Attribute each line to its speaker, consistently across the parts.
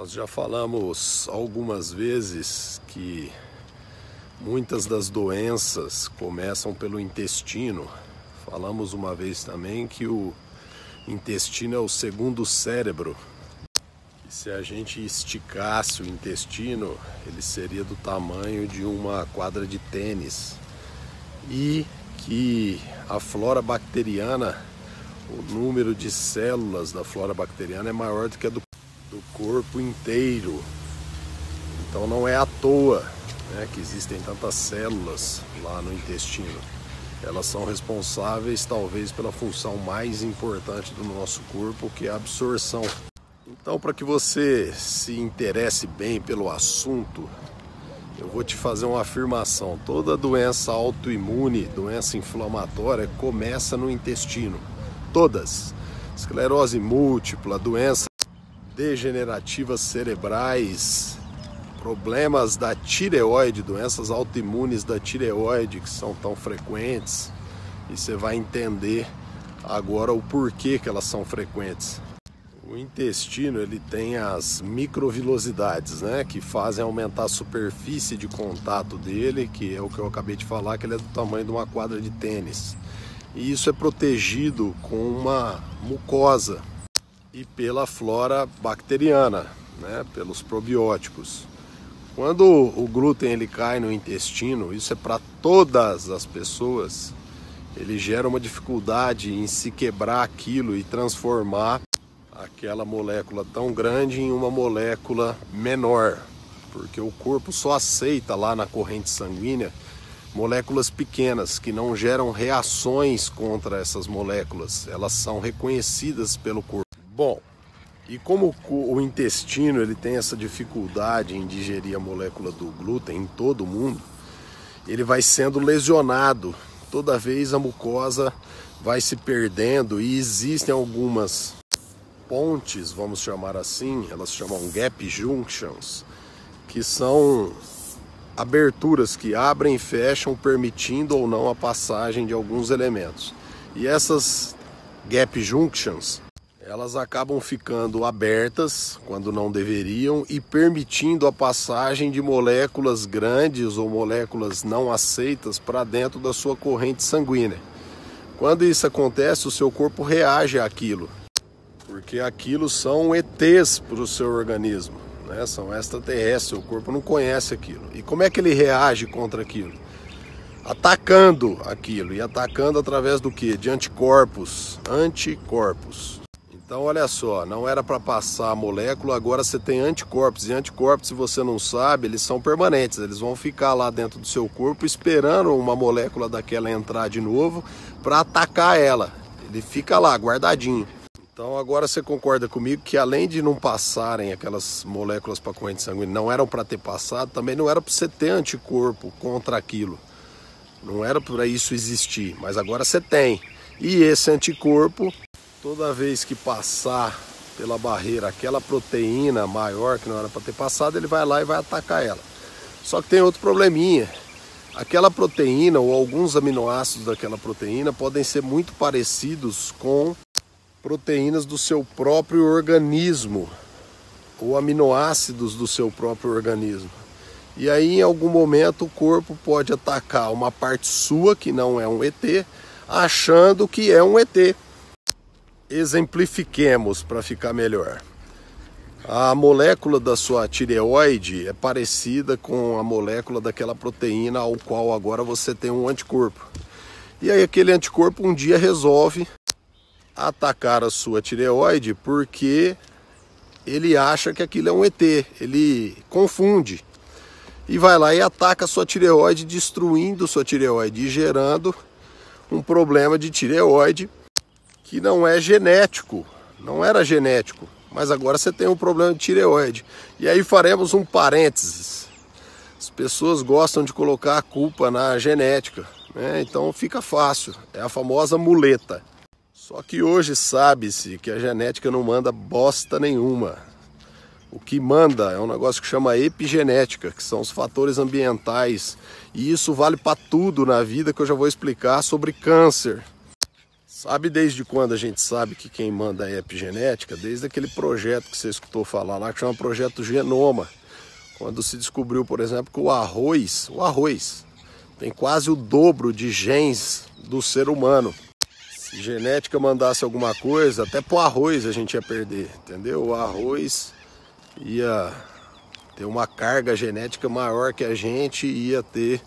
Speaker 1: Nós já falamos algumas vezes que muitas das doenças começam pelo intestino. Falamos uma vez também que o intestino é o segundo cérebro. E se a gente esticasse o intestino, ele seria do tamanho de uma quadra de tênis. E que a flora bacteriana, o número de células da flora bacteriana é maior do que a do corpo inteiro. Então não é à toa, né, que existem tantas células lá no intestino. Elas são responsáveis talvez pela função mais importante do nosso corpo, que é a absorção. Então, para que você se interesse bem pelo assunto, eu vou te fazer uma afirmação. Toda doença autoimune, doença inflamatória, começa no intestino. Todas. Esclerose múltipla, doenças degenerativas cerebrais, problemas da tireoide, doenças autoimunes da tireoide que são tão frequentes. E você vai entender agora o porquê que elas são frequentes. O intestino, ele tem as microvilosidades, né, que fazem aumentar a superfície de contato dele, que é o que eu acabei de falar, que ele é do tamanho de uma quadra de tênis. E isso é protegido com uma mucosa e pela flora bacteriana, né, pelos probióticos. Quando o glúten ele cai no intestino, isso é para todas as pessoas, ele gera uma dificuldade em se quebrar aquilo e transformar aquela molécula tão grande em uma molécula menor, porque o corpo só aceita lá na corrente sanguínea moléculas pequenas que não geram reações contra essas moléculas, elas são reconhecidas pelo corpo. Bom, e como o intestino ele tem essa dificuldade em digerir a molécula do glúten em todo mundo, ele vai sendo lesionado, toda vez a mucosa vai se perdendo e existem algumas pontes, vamos chamar assim, elas chamam gap junctions, que são aberturas que abrem e fecham, permitindo ou não a passagem de alguns elementos. E essas gap junctions, elas acabam ficando abertas quando não deveriam e permitindo a passagem de moléculas grandes ou moléculas não aceitas para dentro da sua corrente sanguínea. Quando isso acontece, o seu corpo reage àquilo, porque aquilo são ETs para o seu organismo, né? São extraterrestres, o corpo não conhece aquilo. E como é que ele reage contra aquilo? Atacando aquilo, e atacando através do quê? De anticorpos. Anticorpos. Então olha só, não era para passar a molécula, agora você tem anticorpos. E anticorpos, se você não sabe, eles são permanentes, eles vão ficar lá dentro do seu corpo esperando uma molécula daquela entrar de novo para atacar ela. Ele fica lá, guardadinho. Então agora você concorda comigo que além de não passarem aquelas moléculas para a corrente sanguínea, não eram para ter passado, também não era para você ter anticorpo contra aquilo. Não era para isso existir, mas agora você tem. E esse anticorpo, toda vez que passar pela barreira aquela proteína maior que não era para ter passado, ele vai lá e vai atacar ela. Só que tem outro probleminha. Aquela proteína ou alguns aminoácidos daquela proteína podem ser muito parecidos com proteínas do seu próprio organismo ou aminoácidos do seu próprio organismo. E aí em algum momento o corpo pode atacar uma parte sua que não é um ET, achando que é um ET. Exemplifiquemos para ficar melhor. A molécula da sua tireoide é parecida com a molécula daquela proteína ao qual agora você tem um anticorpo. E aí aquele anticorpo um dia resolve atacar a sua tireoide porque ele acha que aquilo é um ET, ele confunde e vai lá e ataca a sua tireoide, destruindo sua tireoide e gerando um problema de tireoide que não é genético, não era genético, mas agora você tem um problema de tireoide. E aí faremos um parênteses. As pessoas gostam de colocar a culpa na genética, né? Então fica fácil, é a famosa muleta. Só que hoje sabe-se que a genética não manda bosta nenhuma. O que manda é um negócio que chama epigenética, que são os fatores ambientais. E isso vale para tudo na vida, que eu já vou explicar sobre câncer. Sabe desde quando a gente sabe que quem manda é epigenética? Desde aquele projeto que você escutou falar lá, que chama Projeto Genoma. Quando se descobriu, por exemplo, que o arroz tem quase o dobro de genes do ser humano. Se genética mandasse alguma coisa, até pro arroz a gente ia perder, entendeu? O arroz ia ter uma carga genética maior que a gente, ia ter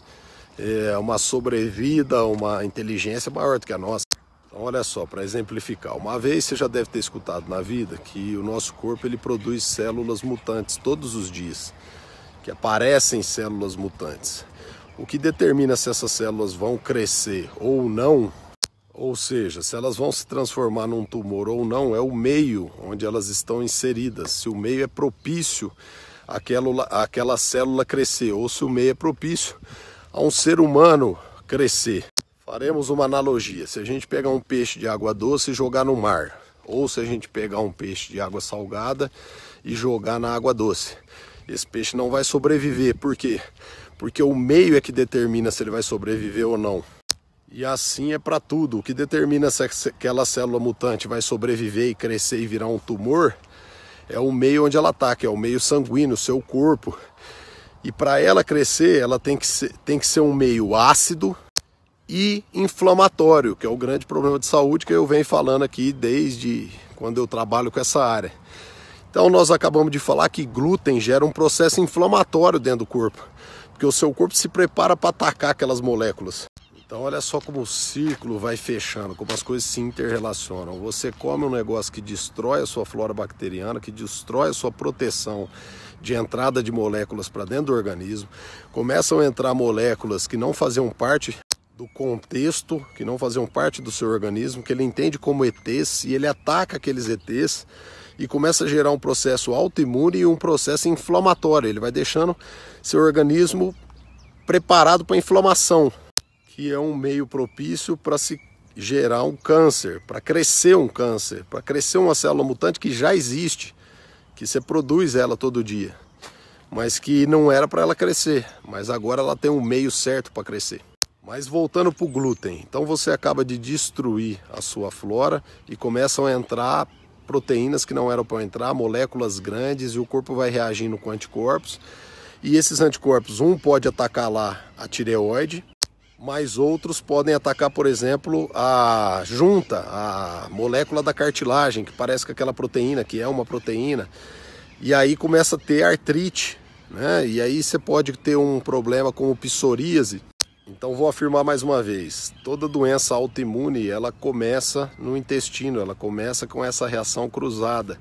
Speaker 1: uma sobrevida, uma inteligência maior do que a nossa. Então olha só, para exemplificar, uma vez você já deve ter escutado na vida que o nosso corpo ele produz células mutantes todos os dias, que aparecem células mutantes. O que determina se essas células vão crescer ou não, ou seja, se elas vão se transformar num tumor ou não, é o meio onde elas estão inseridas. Se o meio é propício àquela célula crescer, ou se o meio é propício a um ser humano crescer. Faremos uma analogia. Se a gente pegar um peixe de água doce e jogar no mar, ou se a gente pegar um peixe de água salgada e jogar na água doce, esse peixe não vai sobreviver. Por quê? Porque o meio é que determina se ele vai sobreviver ou não. E assim é para tudo. O que determina se aquela célula mutante vai sobreviver e crescer e virar um tumor é o meio onde ela está, que é o meio sanguíneo, o seu corpo. E para ela crescer, ela tem que ser um meio ácido e inflamatório, que é o grande problema de saúde que eu venho falando aqui desde quando eu trabalho com essa área. Então nós acabamos de falar que glúten gera um processo inflamatório dentro do corpo, porque o seu corpo se prepara para atacar aquelas moléculas. Então olha só como o círculo vai fechando, como as coisas se interrelacionam. Você come um negócio que destrói a sua flora bacteriana, que destrói a sua proteção de entrada de moléculas para dentro do organismo. Começam a entrar moléculas que não faziam parte do contexto, que não faziam parte do seu organismo, que ele entende como ETs, e ele ataca aqueles ETs e começa a gerar um processo autoimune e um processo inflamatório. Ele vai deixando seu organismo preparado para a inflamação, que é um meio propício para se gerar um câncer, para crescer um câncer, para crescer uma célula mutante que já existe, que você produz ela todo dia, mas que não era para ela crescer, mas agora ela tem um meio certo para crescer. Mas voltando para o glúten, então você acaba de destruir a sua flora e começam a entrar proteínas que não eram para entrar, moléculas grandes, e o corpo vai reagindo com anticorpos. E esses anticorpos, um pode atacar lá a tireoide, mas outros podem atacar, por exemplo, a junta, a molécula da cartilagem, que parece que aquela proteína, que é uma proteína, e aí começa a ter artrite, né? E aí você pode ter um problema como psoríase. Então vou afirmar mais uma vez, toda doença autoimune ela começa no intestino, ela começa com essa reação cruzada.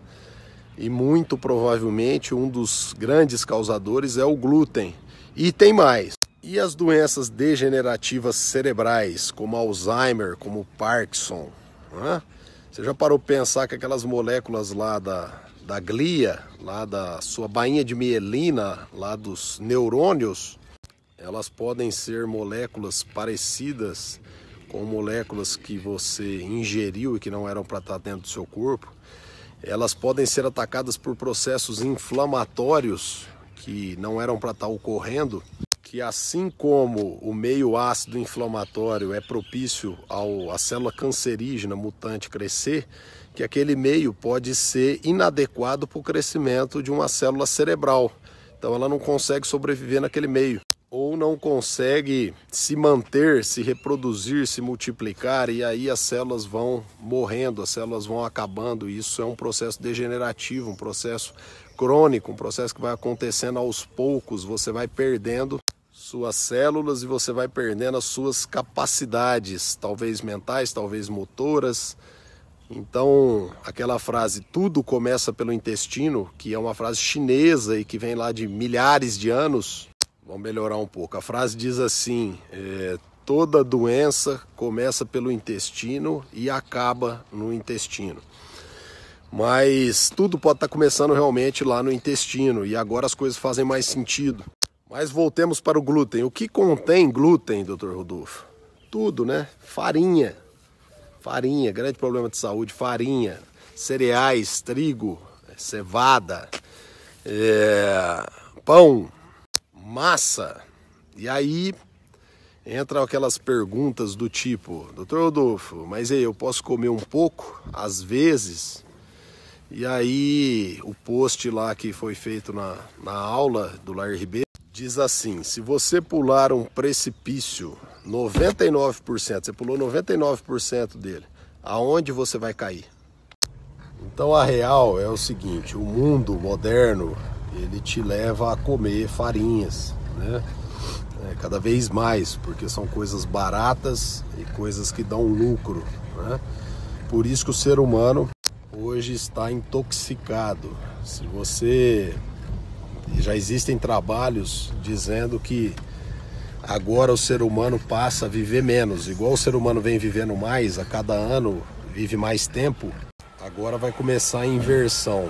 Speaker 1: E muito provavelmente um dos grandes causadores é o glúten. E tem mais. E as doenças degenerativas cerebrais, como Alzheimer, como Parkinson, né? Você já parou para pensar que aquelas moléculas lá da glia, lá da sua bainha de mielina, lá dos neurônios, elas podem ser moléculas parecidas com moléculas que você ingeriu e que não eram para estar dentro do seu corpo. Elas podem ser atacadas por processos inflamatórios que não eram para estar ocorrendo, que assim como o meio ácido inflamatório é propício à célula cancerígena mutante crescer, que aquele meio pode ser inadequado para o crescimento de uma célula cerebral. Então ela não consegue sobreviver naquele meio, ou não consegue se manter, se reproduzir, se multiplicar, e aí as células vão morrendo, as células vão acabando. E isso é um processo degenerativo, um processo crônico, um processo que vai acontecendo aos poucos. Você vai perdendo suas células e você vai perdendo as suas capacidades, talvez mentais, talvez motoras. Então, aquela frase, tudo começa pelo intestino, que é uma frase chinesa e que vem lá de milhares de anos. Vamos melhorar um pouco. A frase diz assim, toda doença começa pelo intestino e acaba no intestino. Mas tudo pode estar começando realmente lá no intestino, e agora as coisas fazem mais sentido. Mas voltemos para o glúten. O que contém glúten, Dr. Rodolfo? Tudo, né? Farinha, grande problema de saúde, farinha, cereais, trigo, cevada, pão, massa. E aí entram aquelas perguntas do tipo: Doutor Rodolfo, mas aí eu posso comer um pouco, às vezes? E aí o post lá que foi feito na aula do Lair Ribeiro diz assim: se você pular um precipício 99%, você pulou 99% dele, aonde você vai cair? Então a real é o seguinte: o mundo moderno, ele te leva a comer farinhas, né? Cada vez mais, porque são coisas baratas e coisas que dão lucro, né? Por isso que o ser humano hoje está intoxicado. Se você... Já existem trabalhos dizendo que agora o ser humano passa a viver menos. Igual o ser humano vem vivendo mais, a cada ano vive mais tempo, agora vai começar a inversão.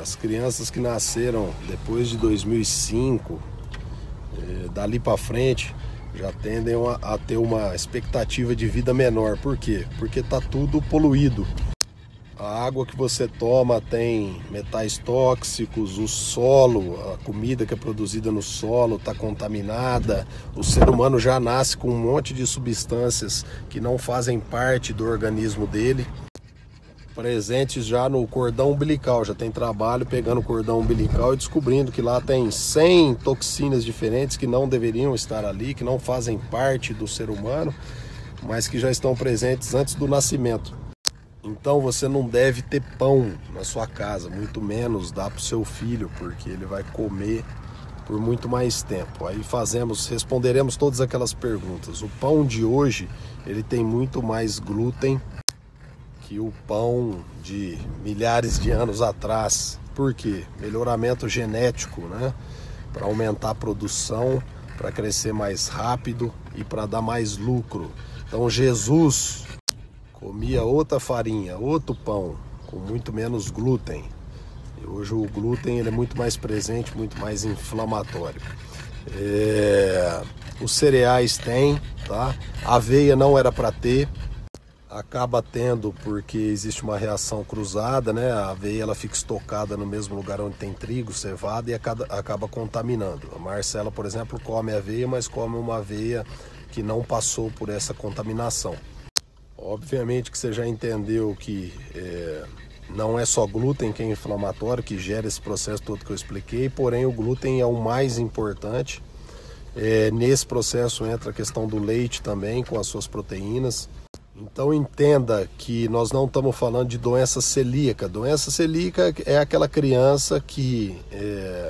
Speaker 1: As crianças que nasceram depois de 2005, dali para frente, já tendem a ter uma expectativa de vida menor. Por quê? Porque está tudo poluído. A água que você toma tem metais tóxicos, o solo, a comida que é produzida no solo está contaminada. O ser humano já nasce com um monte de substâncias que não fazem parte do organismo dele, presentes já no cordão umbilical. Já tem trabalho pegando o cordão umbilical e descobrindo que lá tem 100 toxinas diferentes que não deveriam estar ali, que não fazem parte do ser humano, mas que já estão presentes antes do nascimento. Então você não deve ter pão na sua casa, muito menos dar para o seu filho, porque ele vai comer por muito mais tempo. Aí responderemos todas aquelas perguntas. O pão de hoje, ele tem muito mais glúten que o pão de milhares de anos atrás. Por quê? Melhoramento genético, né? Para aumentar a produção, para crescer mais rápido e para dar mais lucro. Então Jesus comia outra farinha, outro pão, com muito menos glúten. E hoje o glúten ele é muito mais presente, muito mais inflamatório. Os cereais tem, tá? A aveia não era para ter, acaba tendo porque existe uma reação cruzada, né? A aveia ela fica estocada no mesmo lugar onde tem trigo, cevada, e acaba contaminando. A Marcela, por exemplo, come aveia, mas come uma aveia que não passou por essa contaminação. Obviamente que você já entendeu que não é só glúten que é inflamatório, que gera esse processo todo que eu expliquei, porém o glúten é o mais importante. Nesse processo entra a questão do leite também, com as suas proteínas. Então entenda que nós não estamos falando de doença celíaca. Doença celíaca é aquela criança que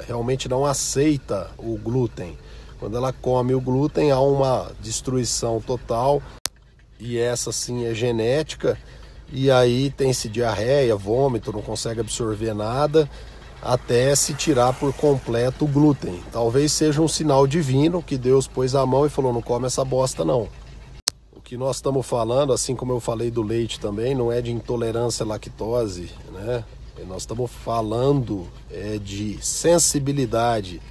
Speaker 1: realmente não aceita o glúten. Quando ela come o glúten, há uma destruição total. E essa sim é genética, e aí tem-se diarreia, vômito, não consegue absorver nada, até se tirar por completo o glúten. Talvez seja um sinal divino que Deus pôs a mão e falou: não come essa bosta não. O que nós estamos falando, assim como eu falei do leite também, não é de intolerância à lactose, né? Nós estamos falando de sensibilidade,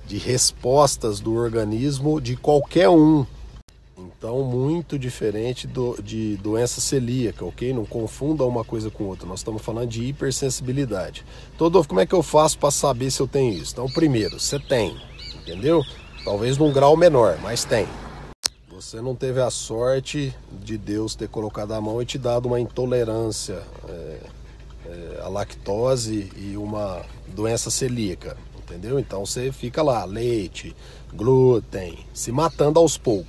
Speaker 1: de respostas do organismo de qualquer um. Então, muito diferente de doença celíaca, ok? Não confunda uma coisa com outra. Nós estamos falando de hipersensibilidade. Rodolfo, como é que eu faço para saber se eu tenho isso? Então, primeiro, você tem, entendeu? Talvez num grau menor, mas tem. Você não teve a sorte de Deus ter colocado a mão e te dado uma intolerância à lactose e uma doença celíaca, entendeu? Então, você fica lá, leite, glúten, se matando aos poucos.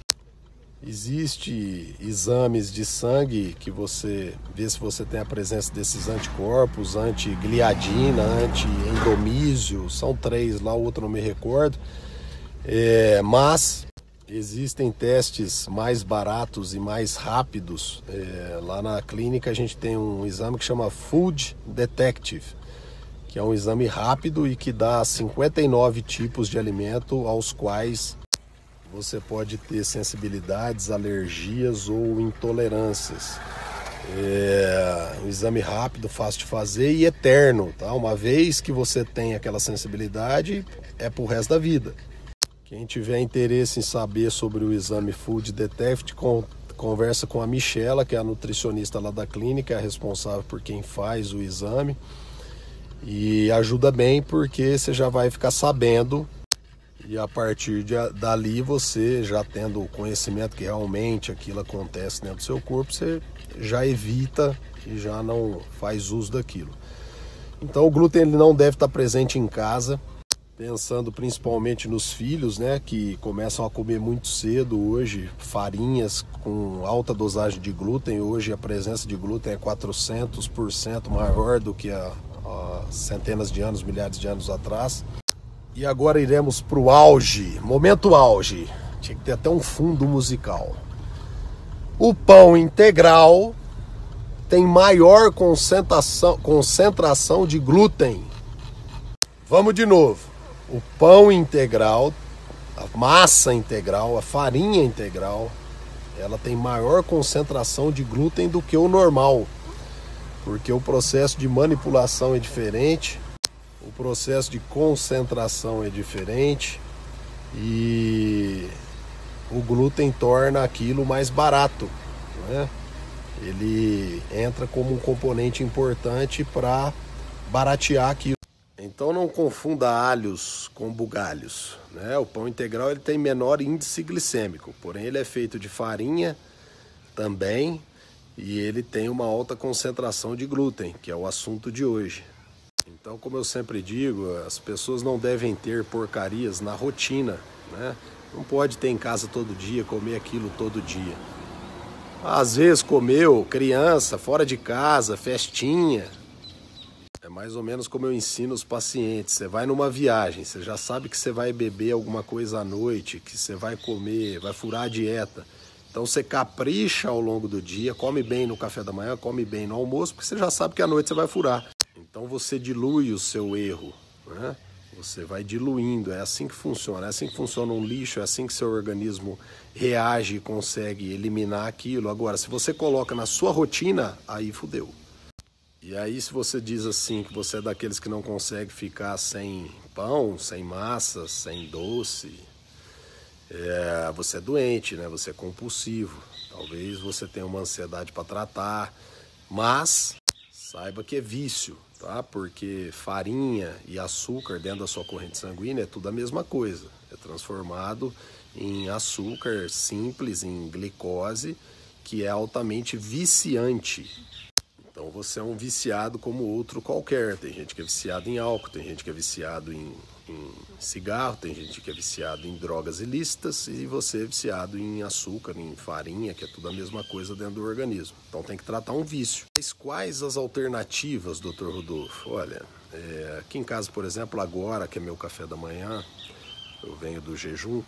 Speaker 1: Existem exames de sangue que você vê se você tem a presença desses anticorpos, antigliadina, antiendomísio, são 3 lá, o outro não me recordo. Mas existem testes mais baratos e mais rápidos. Lá na clínica a gente tem um exame que chama Food Detective, que é um exame rápido e que dá 59 tipos de alimento aos quais você pode ter sensibilidades, alergias ou intolerâncias. Um exame rápido, fácil de fazer e eterno, tá? Uma vez que você tem aquela sensibilidade, é pro resto da vida. Quem tiver interesse em saber sobre o exame Food Detective, conversa com a Michela, que é a nutricionista lá da clínica, é a responsável por quem faz o exame. E ajuda bem porque você já vai ficar sabendo. E a partir dali, você já tendo o conhecimento que realmente aquilo acontece dentro do seu corpo, você já evita e já não faz uso daquilo. Então o glúten ele não deve estar presente em casa, pensando principalmente nos filhos, né, que começam a comer muito cedo hoje, farinhas com alta dosagem de glúten. Hoje a presença de glúten é 400% maior do que há centenas de anos, milhares de anos atrás. E agora iremos para o auge, momento auge. Tinha que ter até um fundo musical. O pão integral tem maior concentração de glúten. Vamos de novo. O pão integral, a massa integral, a farinha integral, ela tem maior concentração de glúten do que o normal. Porque o processo de manipulação é diferente, o processo de concentração é diferente e o glúten torna aquilo mais barato, né? Ele entra como um componente importante para baratear aquilo. Então não confunda alhos com bugalhos, né? O pão integral ele tem menor índice glicêmico, porém ele é feito de farinha também e ele tem uma alta concentração de glúten, que é o assunto de hoje. Então, como eu sempre digo, as pessoas não devem ter porcarias na rotina, né? Não pode ter em casa todo dia, comer aquilo todo dia. Às vezes comeu, criança, fora de casa, festinha. É mais ou menos como eu ensino os pacientes. Você vai numa viagem, você já sabe que você vai beber alguma coisa à noite, que você vai comer, vai furar a dieta. Então você capricha ao longo do dia, come bem no café da manhã, come bem no almoço, porque você já sabe que à noite você vai furar. Então você dilui o seu erro, né? Você vai diluindo, é assim que funciona. É assim que funciona um lixo, é assim que seu organismo reage e consegue eliminar aquilo. Agora, se você coloca na sua rotina, aí fudeu. E aí se você diz assim que você é daqueles que não consegue ficar sem pão, sem massa, sem doce, você é doente, né? Você é compulsivo. Talvez você tenha uma ansiedade para tratar, mas saiba que é vício, tá? Porque farinha e açúcar dentro da sua corrente sanguínea é tudo a mesma coisa. É transformado em açúcar simples, em glicose, que é altamente viciante. Então você é um viciado como outro qualquer. Tem gente que é viciado em álcool, tem gente que é viciado em cigarro, tem gente que é viciado em drogas ilícitas e você é viciado em açúcar, em farinha, que é tudo a mesma coisa dentro do organismo. Então tem que tratar um vício. Mas quais as alternativas, Dr. Rodolfo? Olha, aqui em casa, por exemplo, agora que é meu café da manhã, eu venho do jejum,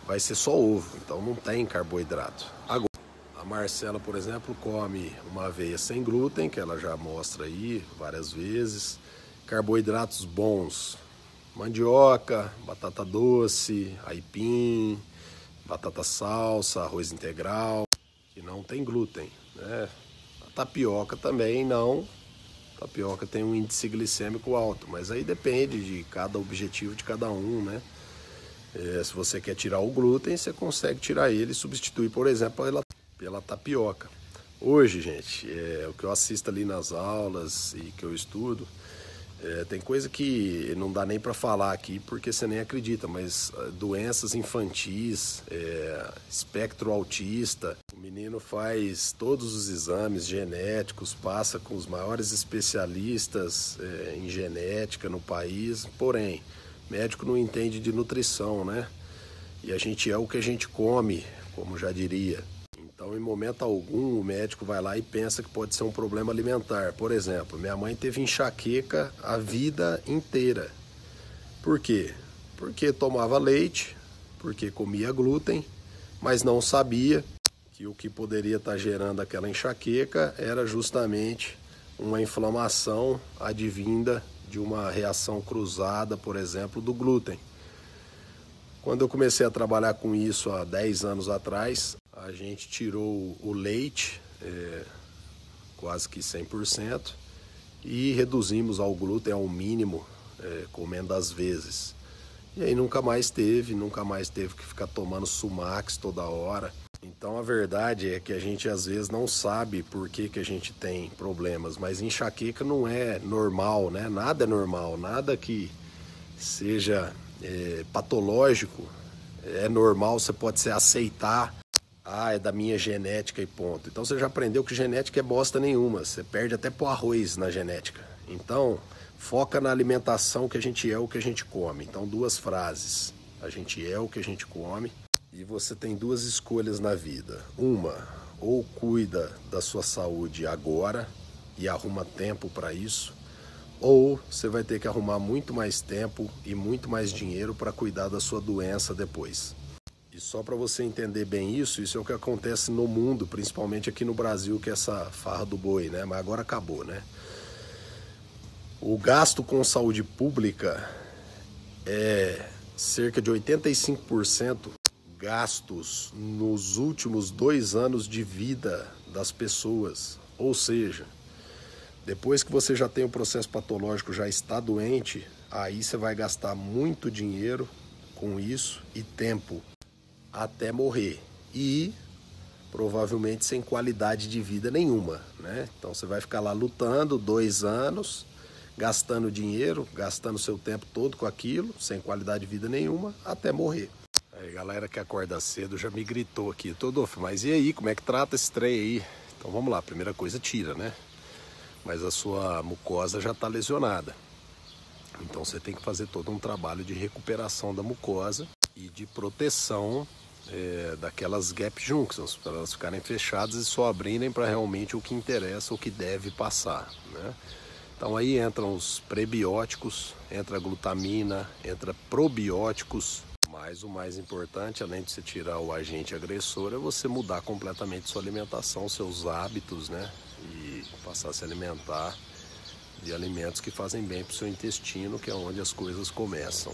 Speaker 1: vai ser só ovo, então não tem carboidrato. Agora, a Marcela, por exemplo, come uma aveia sem glúten, que ela já mostra aí várias vezes. Carboidratos bons, mandioca, batata doce, aipim, batata salsa, arroz integral, que não tem glúten, né? A tapioca também não. A tapioca tem um índice glicêmico alto, mas aí depende de cada objetivo de cada um, né? Se você quer tirar o glúten, você consegue tirar ele e substituir, por exemplo, pela tapioca. Hoje, gente, o que eu assisto ali nas aulas e que eu estudo, tem coisa que não dá nem para falar aqui porque você nem acredita, mas doenças infantis, espectro autista, o menino faz todos os exames genéticos, passa com os maiores especialistas em genética no país, porém, médico não entende de nutrição, né? E a gente é o que a gente come, como já diria. Então, em momento algum, o médico vai lá e pensa que pode ser um problema alimentar. Por exemplo, minha mãe teve enxaqueca a vida inteira. Por quê? Porque tomava leite, porque comia glúten, mas não sabia que o que poderia estar gerando aquela enxaqueca era justamente uma inflamação advinda de uma reação cruzada, por exemplo, do glúten. Quando eu comecei a trabalhar com isso há 10 anos atrás, a gente tirou o leite, quase que 100%, e reduzimos ao glúten ao mínimo, comendo às vezes. E aí nunca mais teve que ficar tomando Sumax toda hora. Então a verdade é que a gente às vezes não sabe por que a gente tem problemas, mas enxaqueca não é normal, né? Nada é normal, nada que seja patológico, é normal, você pode se aceitar, é da minha genética e ponto. Então você já aprendeu que genética é bosta nenhuma, você perde até pro arroz na genética. Então, foca na alimentação, que a gente é o que a gente come. Então, 2 frases, a gente é o que a gente come. E você tem 2 escolhas na vida. Uma, ou cuida da sua saúde agora e arruma tempo para isso, ou você vai ter que arrumar muito mais tempo e muito mais dinheiro para cuidar da sua doença depois. E só para você entender bem isso é o que acontece no mundo, principalmente aqui no Brasil, que é essa farra do boi, né? Mas agora acabou, né? O gasto com saúde pública é cerca de 85% gastos nos últimos 2 anos de vida das pessoas. Ou seja, depois que você já tem o processo patológico, já está doente, aí você vai gastar muito dinheiro com isso e tempo até morrer. E provavelmente sem qualidade de vida nenhuma, né? Então você vai ficar lá lutando 2 anos, gastando dinheiro, gastando seu tempo todo com aquilo, sem qualidade de vida nenhuma, até morrer. Aí, galera que acorda cedo já me gritou aqui, Todolfo, mas e aí, como é que trata esse trem aí? Então vamos lá, primeira coisa, tira, né? Mas a sua mucosa já está lesionada. Então você tem que fazer todo um trabalho de recuperação da mucosa e de proteção daquelas gap junctions, para elas ficarem fechadas e só abrirem para realmente o que interessa, o que deve passar, né? Então aí entram os prebióticos, entra a glutamina, entra probióticos, mas o mais importante, além de você tirar o agente agressor, é você mudar completamente sua alimentação, seus hábitos, né? E passar a se alimentar de alimentos que fazem bem para o seu intestino, que é onde as coisas começam.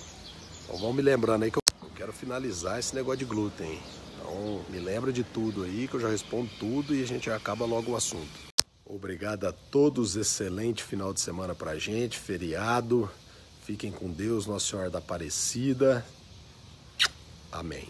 Speaker 1: Então vão me lembrando aí que eu quero finalizar esse negócio de glúten. Então me lembra de tudo aí, que eu já respondo tudo e a gente acaba logo o assunto. Obrigado a todos, excelente final de semana pra gente, feriado. Fiquem com Deus, Nossa Senhora da Aparecida. Amém.